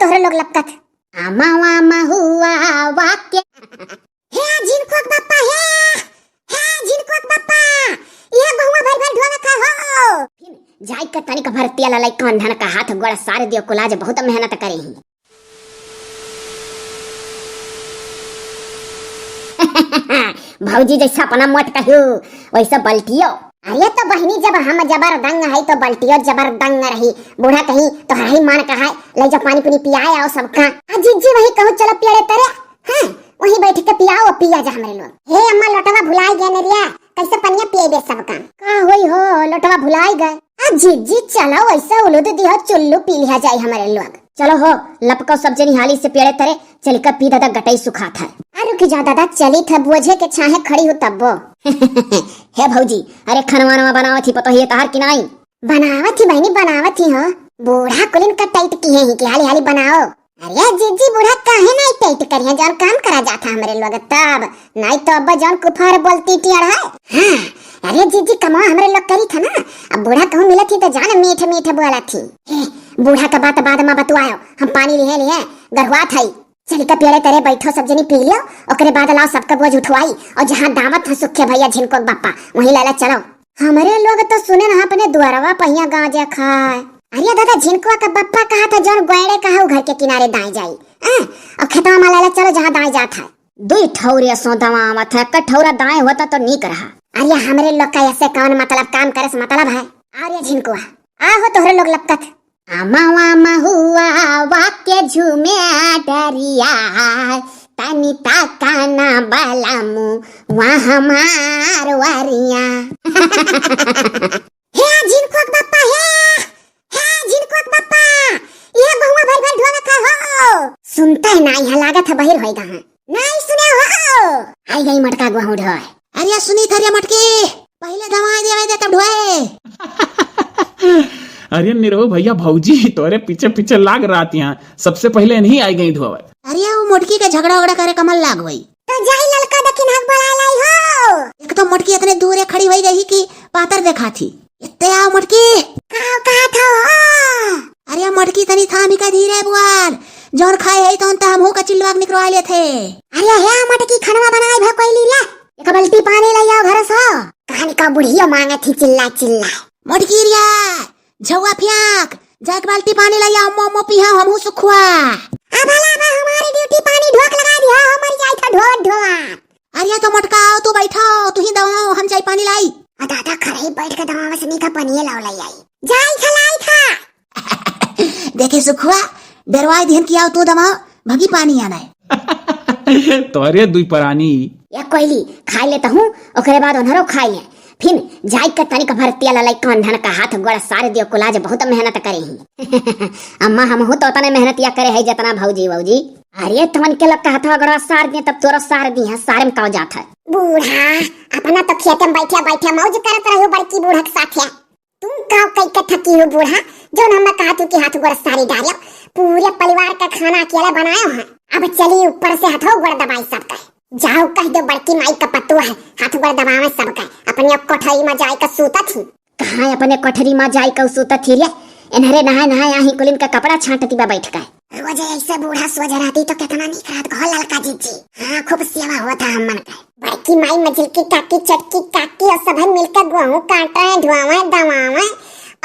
तोहरे लोग लपकत आमा वामा हुआ वाक्य हे जिनको बापा हे जिनको बापा ये बहुआ भर भर ढोंगा का हो जाई का तनिक भरतिया ललाई कांधन का हाथ गोड़ सारे दियो कुलाज बहुत मेहनत करे ही भौजी जैसा अपना मत कहियो वैसा बल्टियो अरे तो बहनी जब हम जबरदंग है तो बल्टियो जबरदंग रही बूढ़ा कहीं तो हही मान कहा ले जो पानी पुनी पियाए आओ सबका जीजी वही कहूँ चलो पियाड़े तरे हाँ वही बैठ के पियाओ पिया जा हमारे लोग हे अम्मा लोटवा भुलाई गए नेरिया कैसे पनिया पिए बे सबका का होई हो लोटवा भुलाई गए जीजी चलो वैसा उलूद दियो चुल्लू पी लिया जाए हमारे लोग चलो हो लपको सब जनी हाली से पेड़े तरे चल कर पी दादा गटई सुखा था अरे रुक जा दादा चली था बोझे के छाहे खड़ी हो तब वो हे भौजी अरे खनवानवा बनावत थी पतो ये तार की नहीं बनावत थी बहनी बनावत थी हो बूढ़ा कुलिन का टाइट की है कि हाली हाली बनाओ अरे जीजी बूढ़ा काहे नहीं टाइट करिए जौन काम करा जाता हमरे लोग तब नहीं तो अब जौन कुफार बोलती टियाड़ है हाँ अरे जीजी कमा हमरे लोग करी था ना अब बूढ़ा कहूँ मिला थी तो जान मीठे मीठे बोला थी बूढ़ा का बात बाद में बतवाओ हम पानी लिए लिए गरवा था चल का पेड़े तेरे बैठो सब जनी पी लियो ओकरे बाद लाओ सबका बोझ उठवाई और जहाँ दावत है सुखे भैया झिनको बापा वहीं लाला चलो हमारे लोग तो सुने ना अपने दुआरवा पहिया गांजा खाए अरे दादा झिनको का बापा कहा था जौन गोयड़े कहा घर के किनारे दाएं जाई और खेतवा में लाला चलो जहाँ दाएं जाता है दो ठौरे सो दवा था कठौरा दाएं होता तो नहीं रहा अरे हमारे लोग का ऐसे कौन मतलब काम करे से मतलब है अरे झिनको आहो तोहरे लोग लपकत आमा वामा हुआ वाक्य झूमे डरिया तनी ताकाना बलामू वहाँ हमार वारिया हे जिनको बापा हे जिनको बापा ये बहुआ भर भर ढोंगा का हो सुनता है ना यहाँ लागत है बहिर होएगा हाँ नहीं सुने हो आई गई मटका गुआ ढोए अरे सुनी थरिया मटकी पहले दवाई दे तब ढोए अरे निरहु भैया भौजी तोरे पीछे पीछे लाग रहा थी यहाँ सबसे पहले नहीं आई गई धोवे अरे वो मोटकी के झगड़ा उगड़ा करे कमल लाग गई तो जाई ललका दखिन हक बड़ा लाई हो एक तो मोटकी इतने दूर खड़ी हुई रही कि पातर देखा थी इतने आओ मोटकी काव कहा था अरे मोटकी तनी थामी का धीरे बुआर जोन खाए है तो हम का चिल्लवाग निकलवा ले थे अरे हे मोटकी खाना बनाई भा कोई लीला एक बाल्टी पानी ले आओ घर से कहानी का बुढ़िया मांगे थी चिल्ला चिल्ला मोटकी रिया झवा फ्याक जाक बाल्टी पानी ला आओ मोमो पिहा हमहु सुखवा अबला बा हमारी ड्यूटी पानी ढोक लगा दिया हमर जाई था ढोक ढोक अरे तो मटका आओ तू बैठो तू ही दवाओ हम जाई पानी लाई दादा खरई बैठ के दवा में से नी का पानी लाओ लाई आई जाई खलाई था देखे सुखवा डरवाई देन की आओ तू दवा भगी पानी आना है तोरे दुई परानी या कोईली खाई लेता हूँ ओकरे बाद उन्हरो खाई ले फिर जाई का तनिक भरतिया ललाई कांधन का हाथ गोड़ सारे दियो कुलाज बहुत मेहनत करे ही अम्मा हम हो तो तने मेहनत या करे है जितना भौजी भौजी अरे तमन के लोग कहता गोड़ सार दे तब तोरा सार दी है सारे में काव जात है बूढ़ा अपना तो खेत में बैठे बैठे मौज करत रहो बड़की बूढ़ा के साथ है तुम काव कई के थकी हो बूढ़ा जो हम कहा तू के हाथ गोड़ सारी डालियो पूरे परिवार का खाना अकेला बनाया है अब चली ऊपर से हाथों गोड़ दबाई सबका जाओ कह दो बड़की माई का पत्तू है हाथ गोड़ दबावे सबका अपने कोठरी में जाई का सूता थी कहाँ अपने कोठरी में जाई का सूता थी रे इन्हरे नहाए नहाए यहाँ कुलिन का कपड़ा छांटती बा बैठ गए रोज ऐसे बूढ़ा सोच रहती तो कितना नहीं करत घोल ललका जीजी हाँ खूब सेवा हुआ था हम मन का बड़की माई मझिलकी काकी चटकी काकी और सब मिलकर गेहूं काटे धुआवे दवावे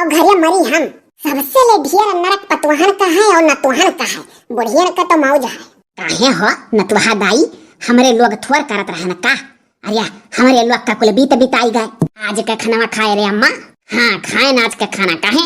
और घरे मरी हम सबसे ले ढेर नरक पतवाहन का है और नतवाहन का है बुढ़िया का तो मौज है काहे हो नतवाहा दाई हमारे लोग थोर करत रहन का अरे हमारे लोग का कुल बीत बिताई गए आज का खाना खाए रे अम्मा हाँ खाए आज का खाना काहे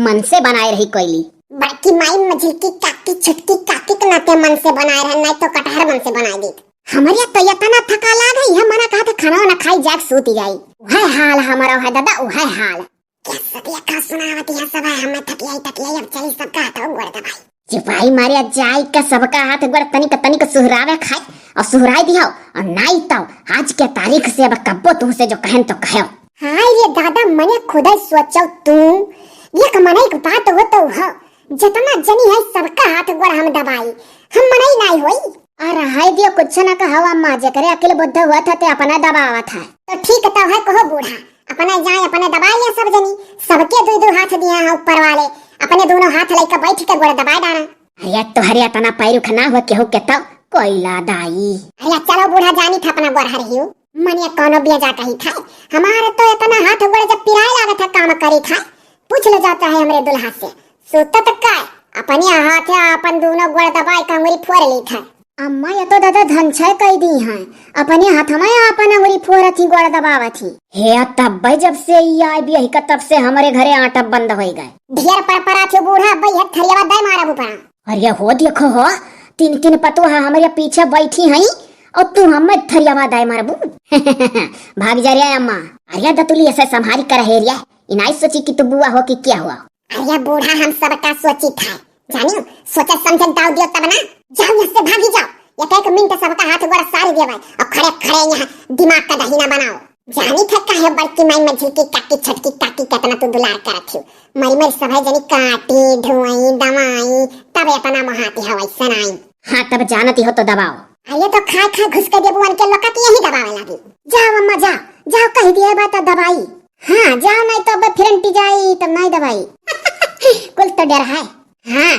मन से बनाए रही कोईली बड़की माई मझिलकी काकी छटकी काकी के नाते मन से बनाए रहे नहीं तो कटहर मन से बनाए दी हमारे तो इतना थका ला गई हम मना कहा था खाना ना खाई जाग सूती जाई वह हाल हमारा है दादा वह हाल कैसे का सुनावत यह सब है हमें थकियाई अब चली सबका हाथ गोड़ दबाई सिपाही मारे जाई का सबका हाथ गोड़ तनिक सुहरावे खाए और सुहराई दिया और नहीं तो आज के तारीख से अब कब्बो तुमसे जो कहन तो कहो हाय रे दादा मने खुद सोचो तू ये कमाने की बात हो तो हो जितना जनी है सबका हाथ गोड़ हम दबाई हम मनाई नहीं होई अरे हाय दियो कुछ ना कहो अम्मा जे करे अकेले बुद्ध हुआ था ते अपना दबावा था तो ठीक तो है कहो बूढ़ा अपना जाए अपने दबा लिया सब जनी सबके दो हाथ दिया है ऊपर वाले अपने दोनों हाथ लेकर बैठ के गोड़ दबा डाला। अरे तोहरे तना पैरू खना हो के तब कोयला दाई। अरे चलो बूढ़ा जानी था अपना गोड़ हरियो मनिया कोनो बिया जा कही था। हमारे तो इतना हाथ गोड़ जब पिराए लागत है काम करी था। पूछ ले जाता है हमरे दुल्हा से सोता तक का अपने हाथ अपन दोनों गोड़ दबाई कंगुरी फोड़ ली था। अम्मा ये तो दादा धनछय कह दी हैं अपने हाथ में अपन अंगुरी फोड़त ही गोड़ दबावत ही। हे तब भाई जब से ई आई भी का तब से हमारे घरे आटा बंद हो गए। ढेर पर थे बूढ़ा भैया थरियावा दे मारा ऊपर। अरे हो देखो हो तीन तीन पतो है हमारे पीछे बैठी हैं और तू हमें थरियावा दे मारबू। भाग जा रे अम्मा। अरे दतुली ऐसे संभारी कर हेरिया इनाई सोची कि तू बुआ हो कि क्या हुआ। अरे बूढ़ा हम सबका सोची था जानियो सोचा समझ दाव दियो तब ना। जाओ यहाँ से भागी जाओ एक मिनट सबका हाथ गोड़ा सारी देवे और खड़े खड़े यहाँ दिमाग का दहीना बनाओ। जानी था काहे बड़की माई में झुकी काकी छटकी काकी कितना तू दुलार करत हो। मरी मरी सभाई जनी काटी धोई दवाई तब अपना महाती हवाई सनाई। हाँ तब जानती हो तो दबाओ। अरे तो खा खा घुस के देबुअन के लोका की यही दबावे लगी। जाओ अम्मा जाओ जाओ कह दिया बात दवाई। हाँ जाओ नहीं तो अब फिरंटी जाई तब नहीं दवाई। कुल तो डर है। हाँ